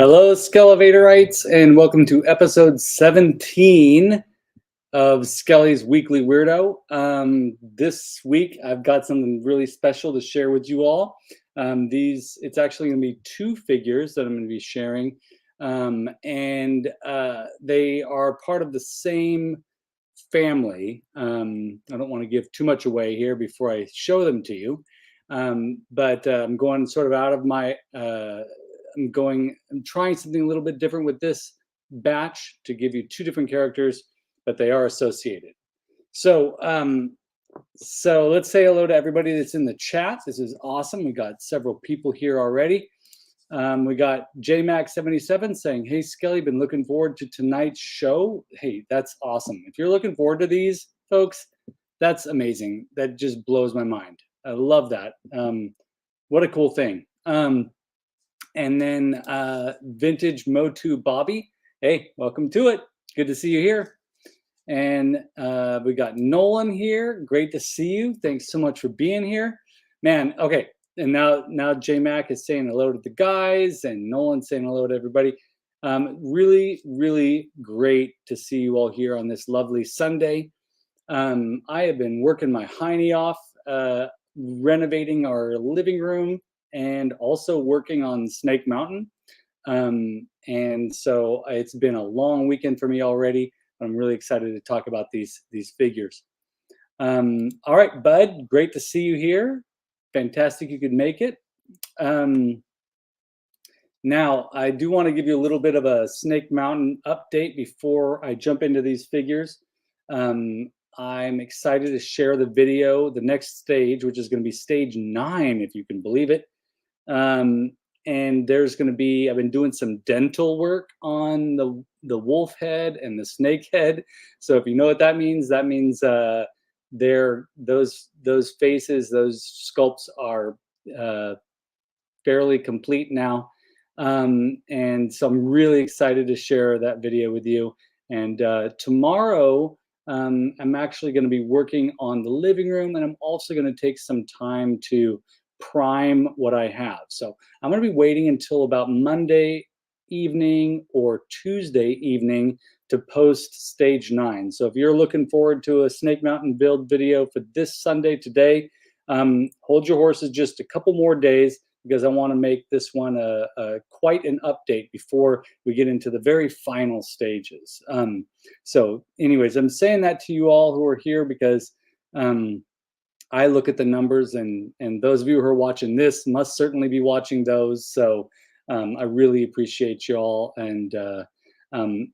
Hello, Skelevaderites, and welcome to episode 17 of Skele's Weekly Weirdo. This week, I've got something really special to share with you all. It's actually going to be two figures that I'm going to be sharing, and they are part of the same family. I don't want to give too much away here before I show them to you, but I'm going sort of out of my I'm trying something a little bit different with this batch to give you two different characters, but they are associated. So let's say hello to everybody that's in the chat. This is awesome. We got several people here already. We got JMac77 saying, "Hey Skele, been looking forward to tonight's show." Hey, that's awesome. If you're looking forward to these, folks, that's amazing. That just blows my mind. I love that. What a cool thing. And then Vintage Motu Bobby, hey, welcome to it. Good to see you here. And we got Nolan here. Great to see you. Thanks so much for being here. Man, okay. And now JMac is saying hello to the guys, and Nolan saying hello to everybody. Really, really great to see you all here on this lovely Sunday. I have been working my hiney off, renovating our living room, and also working on Snake Mountain. And so it's been a long weekend for me already. I'm really excited to talk about these figures. All right, Bud, great to see you here. Fantastic you could make it. Now, I do want to give you a little bit of a Snake Mountain update before I jump into these figures. I'm excited to share the video, the next stage, which is going to be stage 9, if you can believe it. And there's going to be, I've been doing some dental work on the wolf head and the snake head. So if you know what that means those faces, those sculpts are fairly complete now. And so I'm really excited to share that video with you. And tomorrow, I'm actually going to be working on the living room, and I'm also going to take some time to prime what I have. So I'm going to be waiting until about Monday evening or Tuesday evening to post stage 9. So if you're looking forward to a Snake Mountain build video for this Sunday today, hold your horses just a couple more days, because I want to make this one quite an update before we get into the very final stages. So anyways, I'm saying that to you all who are here because I look at the numbers, and those of you who are watching this must certainly be watching those. So I really appreciate you all. And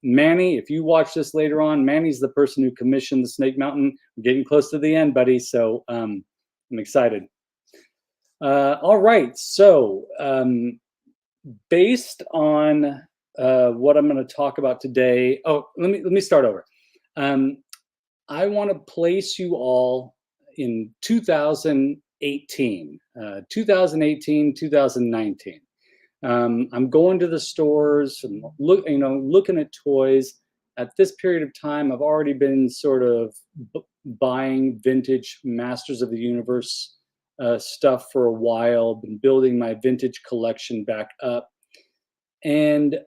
Manny, if you watch this later on, Manny's the person who commissioned the Snake Mountain. We're getting close to the end, buddy. So I'm excited. All right. So based on what I'm going to talk about today. Oh, let me start over. I want to place you all in 2018, 2019. I'm going to the stores and looking at toys. At this period of time, I've already been sort of buying vintage Masters of the Universe stuff for a while. Been building my vintage collection back up, and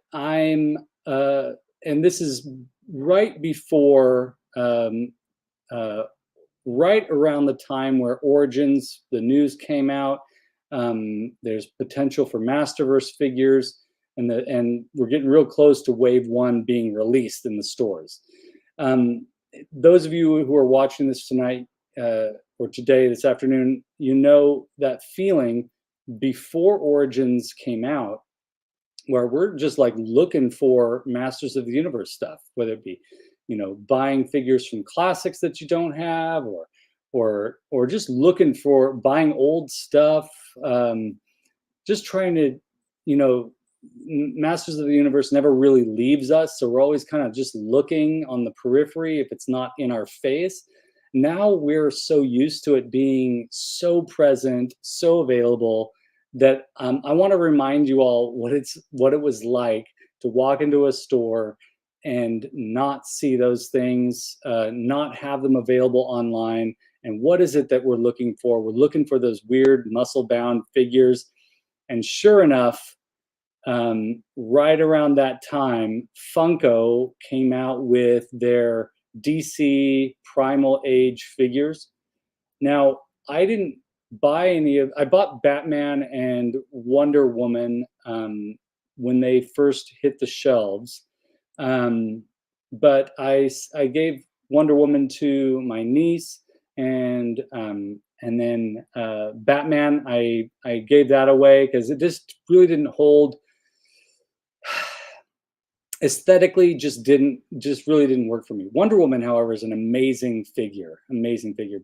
and this is right before. Right around the time where Origins, the news came out. There's potential for Masterverse figures, and we're getting real close to Wave 1 being released in the stores. Those of you who are watching this tonight or today, this afternoon, you know that feeling before Origins came out, where we're just like looking for Masters of the Universe stuff, whether it be buying figures from classics that you don't have, or just looking for buying old stuff, just trying to, Masters of the Universe never really leaves us. So we're always kind of just looking on the periphery if it's not in our face. Now we're so used to it being so present, so available, that I want to remind you all what it was like to walk into a store and not see those things, not have them available online. And what is it that we're looking for? We're looking for those weird muscle-bound figures. And sure enough, Right around that time, Funko came out with their DC Primal Age figures. Now, I didn't buy any of. I bought Batman and Wonder Woman when they first hit the shelves, um, but I gave Wonder Woman to my niece, and then Batman I gave that away because it just really didn't hold aesthetically. Just really didn't work for me. Wonder Woman, however, is an amazing figure,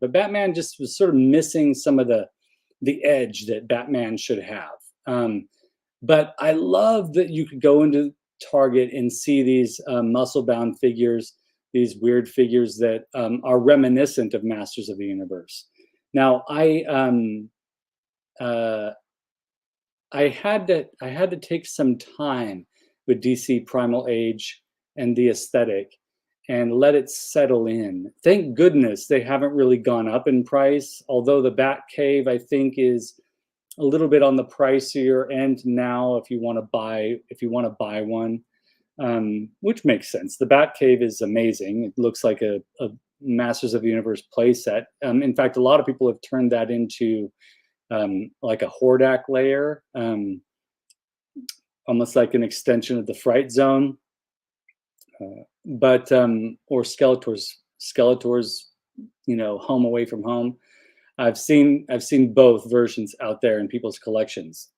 but Batman just was sort of missing some of the edge that Batman should have. But I love that you could go into Target and see these muscle bound figures, these weird figures that are reminiscent of Masters of the Universe. Now uh, I had to take some time with DC Primal Age and the aesthetic and let it settle in. Thank goodness they haven't really gone up in price, although the Bat Cave I think is a little bit on the pricier end now if you want to buy one, which makes sense. The Bat Cave is amazing. It looks like a Masters of the Universe playset. In fact, a lot of people have turned that into like a Hordak layer, almost like an extension of the Fright Zone, but or Skeletor's, Home Away from Home. I've seen both versions out there in people's collections.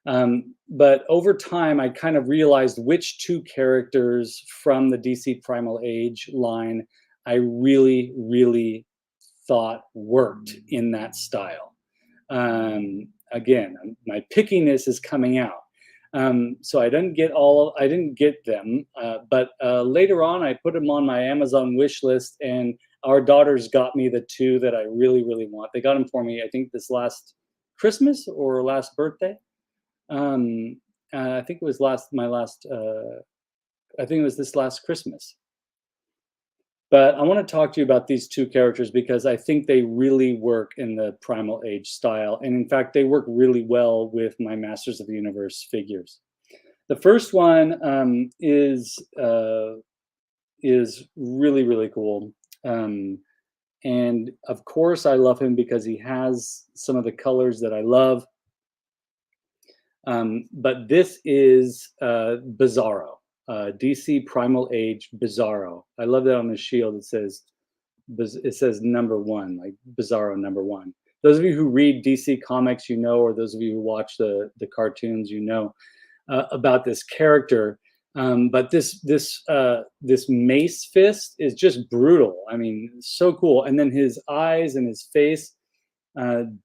But over time, I kind of realized which two characters from the DC Primal Age line I really, really thought worked in that style. Again, my pickiness is coming out. So I didn't get them, but later on I put them on my Amazon wish list, and our daughters got me the two that I really, really want. They got them for me, I think this last Christmas or last birthday. I think it was I think it was this last Christmas. But I want to talk to you about these two characters because I think they really work in the Primal Age style. And in fact, they work really well with my Masters of the Universe figures. The first one is really, really cool. And of course, I love him because he has some of the colors that I love. But this is BIZARRO. DC Primal Age BIZARRO. I love that on the shield. It says #1, like BIZARRO #1. Those of you who read DC comics, or those of you who watch the cartoons, about this character. But this mace fist is just brutal. I mean, so cool. And then his eyes and his face,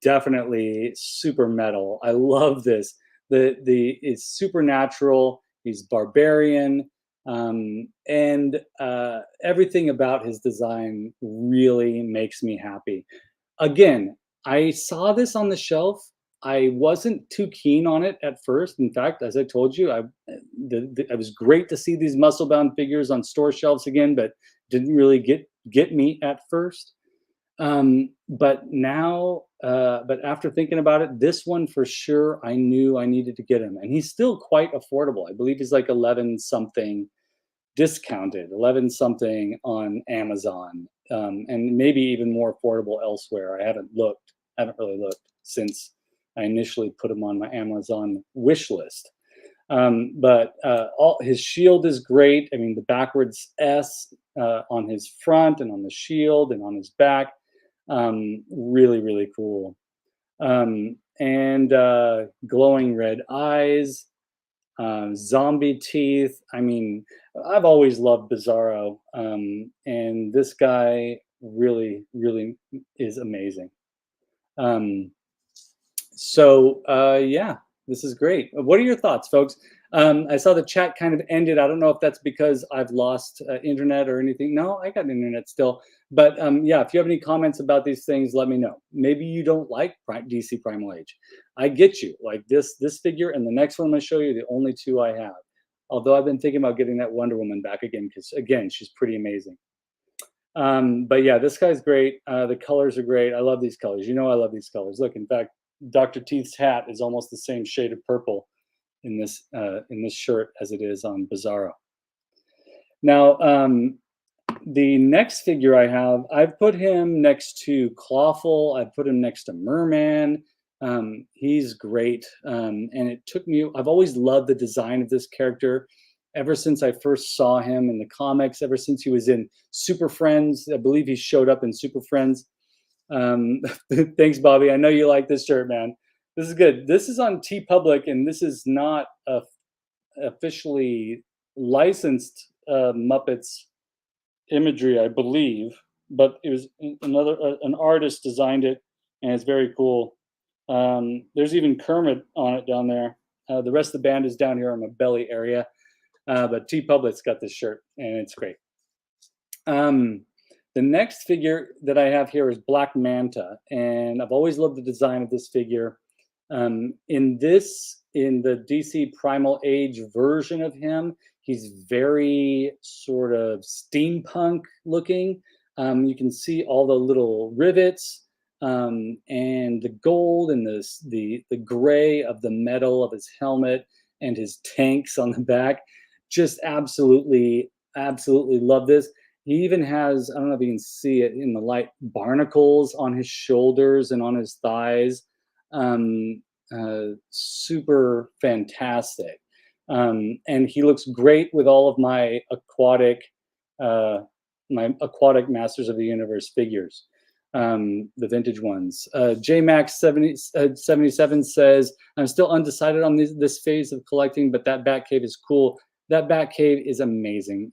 definitely super metal. I love this. It's supernatural. He's barbarian, and everything about his design really makes me happy. Again, I saw this on the shelf. I wasn't too keen on it at first. In fact, as I told you, it was great to see these muscle-bound figures on store shelves again, but didn't really get me at first. But after thinking about it, this one for sure, I knew I needed to get him, and he's still quite affordable. I believe he's like 11 something discounted, 11 something on Amazon, and maybe even more affordable elsewhere. I haven't really looked since I initially put him on my Amazon wish list. But his shield is great. I mean, the backwards S on his front and on the shield and on his back. Really, really cool. And glowing red eyes, zombie teeth. I mean, I've always loved BIZARRO, and this guy really, really is amazing. Yeah, this is great. What are your thoughts, folks? I saw the chat kind of ended. I don't know if that's because I've lost internet or anything. No, I got internet still. But yeah, if you have any comments about these things, let me know. Maybe you don't like DC Primal Age. I get you. Like this figure and the next one I'm going to show you, the only two I have. Although I've been thinking about getting that Wonder Woman back again because, again, she's pretty amazing. But yeah, this guy's great. The colors are great. I love these colors. I love these colors. Look, in fact, Dr. Teeth's hat is almost the same shade of purple in this shirt as it is on Bizarro. Now, the next figure I have, I've put him next to Clawful. I've put him next to Merman. He's great. And it took me, I've always loved the design of this character ever since I first saw him in the comics, ever since he was in Super Friends. I believe he showed up in Super Friends. Thanks, Bobby. I know you like this shirt, man. This is good. This is on TeePublic, and this is not officially licensed Muppets imagery, I believe, but it was an artist designed it, and it's very cool. There's even Kermit on it down there. The rest of the band is down here on my belly area, but TeePublic's got this shirt, and it's great. The next figure that I have here is Black Manta, and I've always loved the design of this figure. In the DC Primal Age version of him, he's very sort of steampunk looking. You can see all the little rivets and the gold and the gray of the metal of his helmet and his tanks on the back. Just absolutely love this. He even has, I don't know if you can see it in the light, barnacles on his shoulders and on his thighs. Super fantastic. And he looks great with all of my aquatic Masters of the Universe figures, the vintage ones. JMax77 says, I'm still undecided on this phase of collecting, but that Batcave is cool. That Batcave is amazing.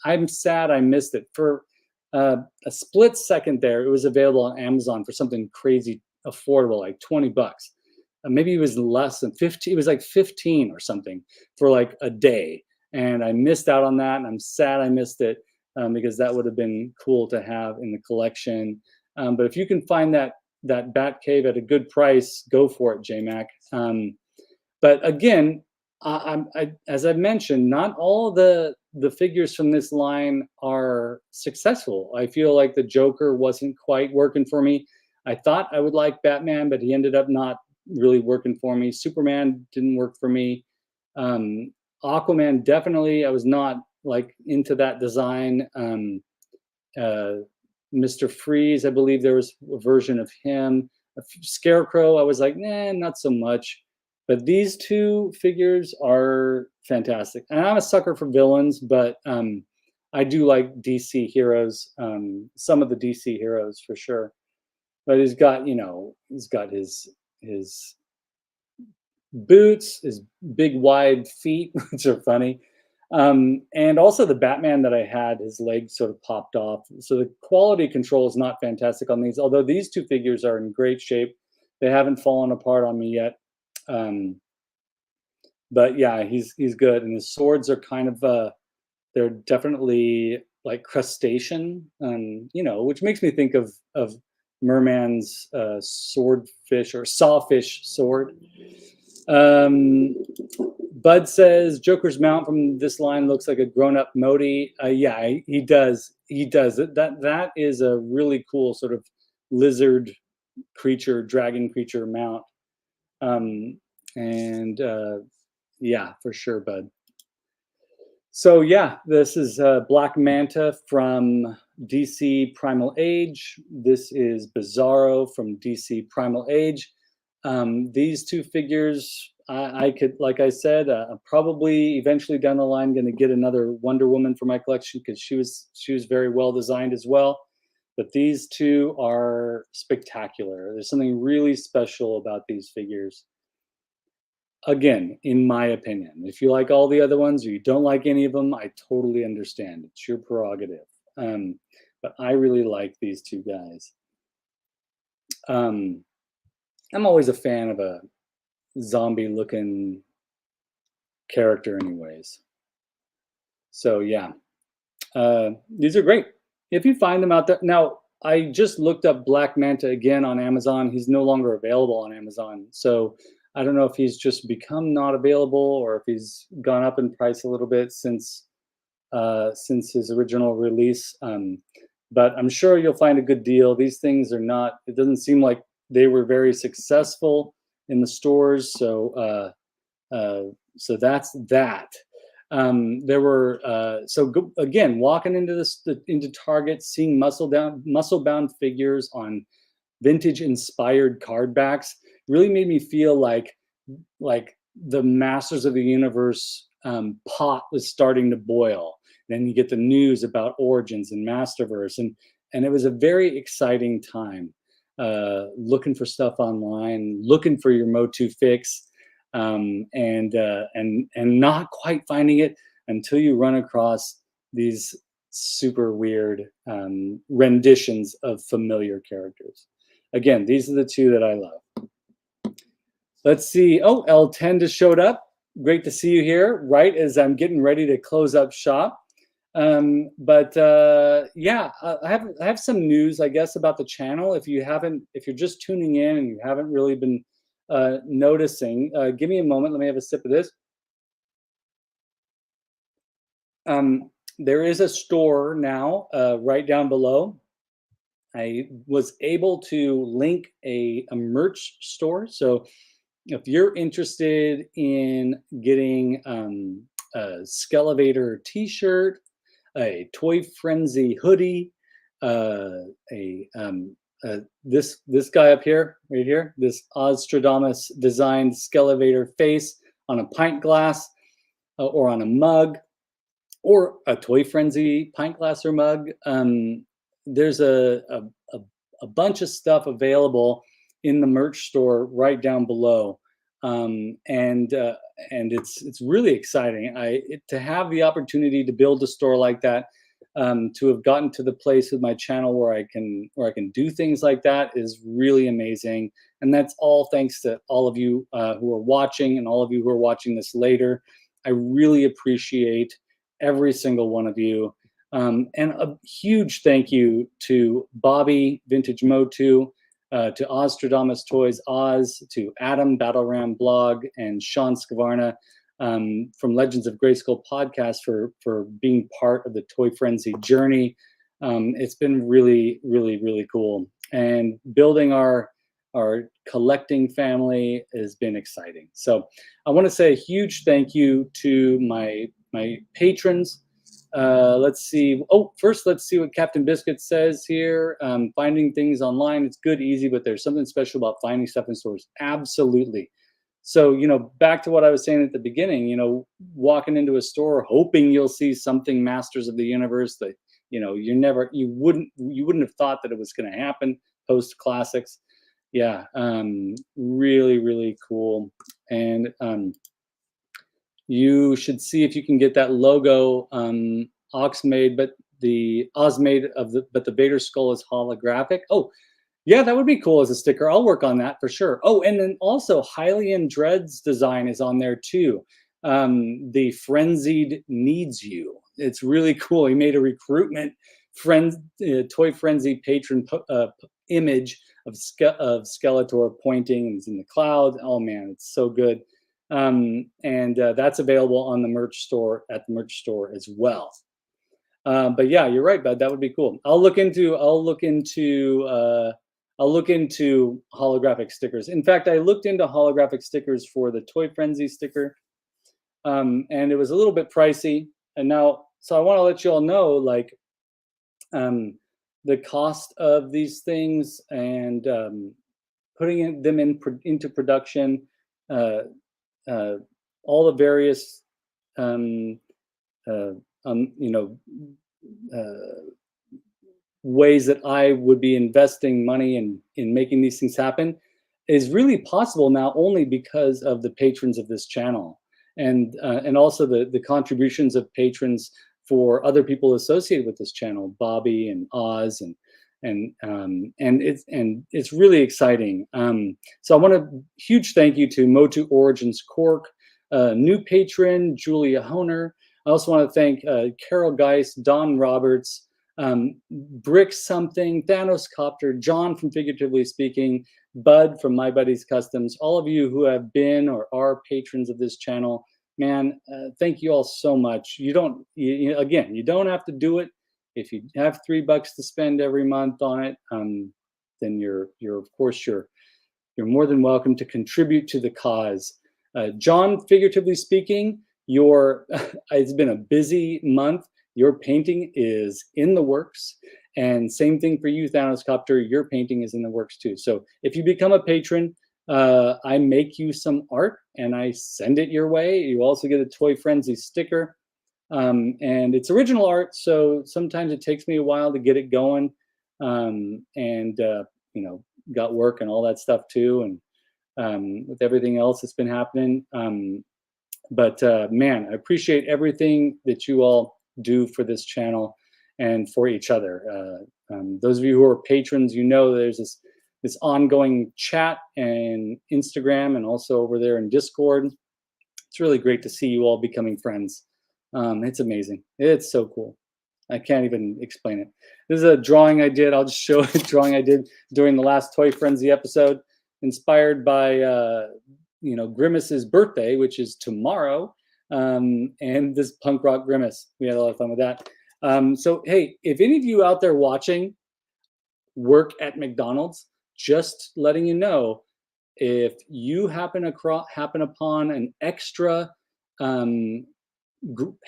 I'm sad I missed it. For a split second there, it was available on Amazon for something crazy affordable, like 20 bucks. Maybe it was less than 15. It was like 15 or something for like a day. And I missed out on that. And I'm sad I missed it because that would have been cool to have in the collection. But if you can find that Batcave at a good price, go for it, JMac. But again, as I mentioned, not all the figures from this line are successful. I feel like the Joker wasn't quite working for me. I thought I would like Batman, but he ended up not really working for me. Superman didn't work for me. Aquaman, definitely, I was not like into that design. Mr. Freeze, I believe there was a version of him. Scarecrow, I was like, nah, not so much. But these two figures are fantastic. And I'm a sucker for villains, but I do like DC heroes, some of the DC heroes for sure. But he's got his boots, his big wide feet, which are funny. And also the Batman that I had, his legs sort of popped off. So the quality control is not fantastic on these, although these two figures are in great shape. They haven't fallen apart on me yet. But yeah, he's good. And his swords are kind of, they're definitely like crustacean, which makes me think of Merman's swordfish or sawfish sword. Bud says Joker's mount from this line looks like a grown-up Modi. Yeah, he does. That is a really cool sort of lizard creature, dragon creature mount. Yeah, for sure, Bud. So yeah, this is Black Manta from DC Primal Age. This is Bizarro from DC Primal Age. These two figures, I could, like I said, probably eventually down the line going to get another Wonder Woman for my collection because she was very well designed as well. But these two are spectacular. There's something really special about these figures. Again, in my opinion, if you like all the other ones or you don't like any of them, I totally understand. It's your prerogative. But I really like these two guys. I'm always a fan of a zombie-looking character anyways. So yeah, these are great. If you find them out there. Now, I just looked up Black Manta again on Amazon. He's no longer available on Amazon. So I don't know if he's just become not available or if he's gone up in price a little bit since his original release. But I'm sure you'll find a good deal. These things are not, it doesn't seem like they were very successful in the stores. So So that's that. There were again, walking into into Target, seeing muscle bound figures on vintage inspired card backs really made me feel like the Masters of the Universe pot was starting to boil. Then you get the news about Origins and Masterverse, and it was a very exciting time. Looking for stuff online, looking for your Motu fix, and not quite finding it until you run across these super weird renditions of familiar characters. Again, these are the two that I love. Let's see. Oh, L10 just showed up. Great to see you here, right as I'm getting ready to close up shop. Yeah, I have some news, I guess, about the channel. If you're just tuning in and you haven't really been noticing, give me a moment. Let me have a sip of this. There is a store now right down below. I was able to link a merch store. So if you're interested in getting a Skelevator t-shirt, a Toy Frenzy hoodie, this guy up here, right here, this Ostradamus designed Skelevator face on a pint glass or on a mug, or a Toy Frenzy pint glass or mug. There's a bunch of stuff available in the merch store right down below, and it's really exciting. To have the opportunity to build a store like that, to have gotten to the place with my channel where I can do things like that is really amazing. And that's all thanks to all of you who are watching, and all of you who are watching this later. I really appreciate every single one of you. And a huge thank you to Bobby Vintage Motu, to Ostradamus Toys Oz, to Adam Battleram Blog, and Sean Scavarna from Legends of Grayskull podcast for being part of the Toy Frenzy journey. It's been really, really, really cool. And building our collecting family has been exciting. So I want to say a huge thank you to my patrons. Let's see. Oh, first, let's see what Captain Biscuit says here. Finding things online, it's good, easy, but there's something special about finding stuff in stores. Absolutely. So, back to what I was saying at the beginning, walking into a store, hoping you'll see something Masters of the Universe that, you wouldn't have thought that it was going to happen post classics. Yeah. Really, really cool. And, you should see if you can get that logo Oxmade, but the Osmade but the Vader skull is holographic. Oh, yeah, that would be cool as a sticker. I'll work on that for sure. Oh, and then also Hylian Dread's design is on there too. The Frenzied Needs You. It's really cool. He made a recruitment Toy Frenzy patron image of Skeletor pointing, and it's in the cloud. Oh man, it's so good. That's available on the merch store at the merch store as well. But yeah, you're right, bud. That would be cool. I'll look into holographic stickers. In fact, I looked into holographic stickers for the Toy Frenzy sticker, and it was a little bit pricey. And now, so I want to let you all know, the cost of these things and putting them into production. All the various, ways that I would be investing money in making these things happen is really possible now only because of the patrons of this channel, and also the contributions of patrons for other people associated with this channel, Bobby and Oz, and it's really exciting. So I want a huge thank you to MotuOriginsCork, new patron Julia Honer. I also want to thank Carol Geis, Don Roberts, Brick Something, Thanos Copter, John from Figuratively Speaking, Bud from My Buddies Customs, all of you who have been or are patrons of this channel. Man, thank you all so much. You don't have to do it. If you have $3 to spend every month on it, then you're of course you're more than welcome to contribute to the cause. John, figuratively speaking, your it's been a busy month. Your painting is in the works. And same thing for you, Thanos Copter. Your painting is in the works too. So if you become a patron, I make you some art and I send it your way. You also get a Toy Frenzy sticker. And it's original art, so sometimes it takes me a while to get it going. You know, got work and all that stuff too. And with everything else that's been happening. Man, I appreciate everything that you all do for this channel and for each other. Those of you who are patrons, you know there's this ongoing chat and Instagram and also over there in Discord. It's really great to see you all becoming friends. It's amazing. It's so cool. I can't even explain it. This is a drawing I did. I'll just show a drawing I did during the last Toy Frenzy episode, inspired by you know, Grimace's birthday, which is tomorrow, and this punk rock Grimace. We had a lot of fun with that. So hey, if any of you out there watching work at McDonald's, just letting you know, if you happen upon an extra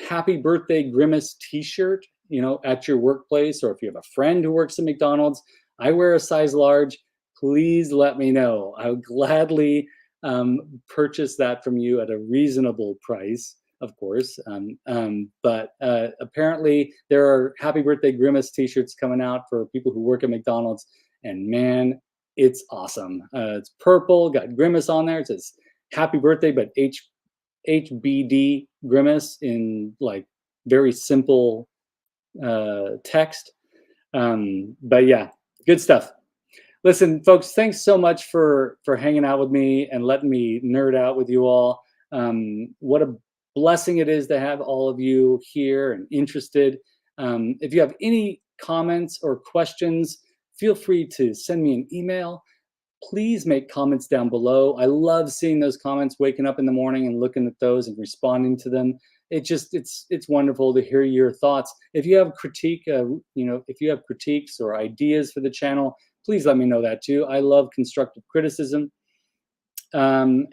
happy birthday Grimace t-shirt, you know, at your workplace, or if you have a friend who works at McDonald's, I wear a size large, please let me know. I would gladly purchase that from you at a reasonable price, of course. Apparently there are happy birthday Grimace t-shirts coming out for people who work at McDonald's, and man, it's awesome. It's purple, got Grimace on there. It says happy birthday, but HBD Grimace in like very simple text. But yeah, good stuff. Listen, folks, thanks so much for hanging out with me and letting me nerd out with you all. What a blessing it is to have all of you here and interested. If you have any comments or questions, feel free to send me an email. Please make comments down below. I love seeing those comments, waking up in the morning and looking at those and responding to them. It's wonderful to hear your thoughts. If you have critique, you know, if you have critiques or ideas for the channel, please let me know that too. I love constructive criticism. Do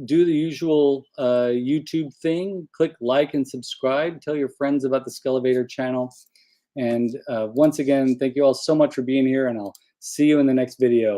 the usual YouTube thing. Click like and subscribe. Tell your friends about the Skelevator channel. And once again, thank you all so much for being here, and I'll see you in the next video.